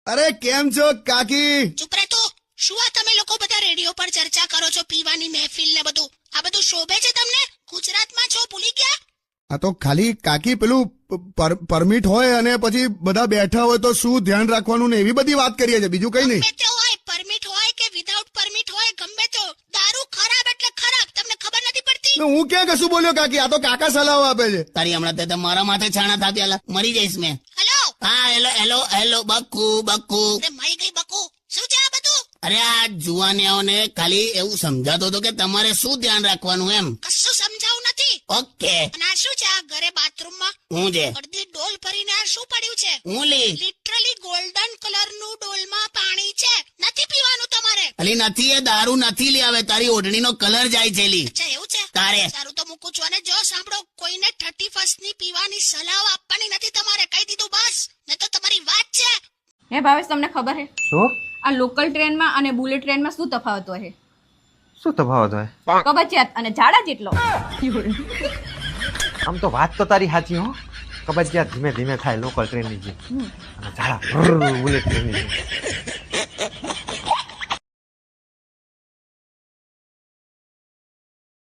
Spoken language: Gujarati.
અરે કેમ છો કાકી? ચૂપ રહે તું. શું આ તમે લોકો બધા રેડિયો પર ચર્ચા કરો છો, પીવાની મહેફિલ ને બધું? આ બધું શોભે છે તમને? ગુજરાતમાં છો, ભૂલી ગયા? આ તો ખાલી કાકી પેલું પરમિટ હોય અને પછી બધા બેઠા હોય તો શું ધ્યાન રાખવાનું ને એવી બધી વાત કરીએ છે, બીજું કઈ નહીં. ગમે તે હોય, પરમિટ હોય કે વિધાઉટ પરમિટ હોય, ગમે તે, દારૂ ખરાબ એટલે ખરાબ. તમને ખબર નથી પડતી? હું ક્યાં કશું બોલ્યો કાકી? આ તો કાકા સલાહ આપે છે. તારી હમણાં તે મારા માથે છાણા થાપી આલા મરી જઈશ મેં. હેલો. હા hello hello hello Bakku Bakku. અરે મરી ગઈ બકુ. શું છે આ બધું? અરે આ જુવાનિયાઓને ખાલી એવું સમજાતો હતો કે તમારે શું ધ્યાન રાખવાનું એમ. કશું સમજાવું નથી. ઓકે. અને આ શું છે આ ઘરે બાથરૂમમાં? હું છે અડધી ડોલ ભરીને આ શું પડ્યું છે? હું લી લિટરલી ગોલ્ડન કલરનું ડોલમાં પાણી છે. નથી પીવાનું તમારે. અલી નથી, એ દારૂ નથી લી આવે, તારી ઓઢણીનો કલર જાય છે લી. અચ્છા એવું છે? તારે સારું તો મૂકું છું. અને જો સાંભળો, કોઈને 31st ની પીવાની સલાહ આપવાની નથી તમારે. કહી દીધું બસ, ને તો તમારી વાત છે. હે ભાવેશ, તમને ખબર હે શું આ લોકલ ટ્રેનમાં અને બુલેટ ટ્રેનમાં શું તફાવત હોય? શું તફાવત હોય? કબજિયાત અને ઝાડા જેટલો. આમ તો વાત તો તારી સાચી હો. કબજિયાત ધીમે ધીમે થાય લોકલ ટ્રેનની જેમ, અને ઝાડા બુલેટ ટ્રેનની જેમ.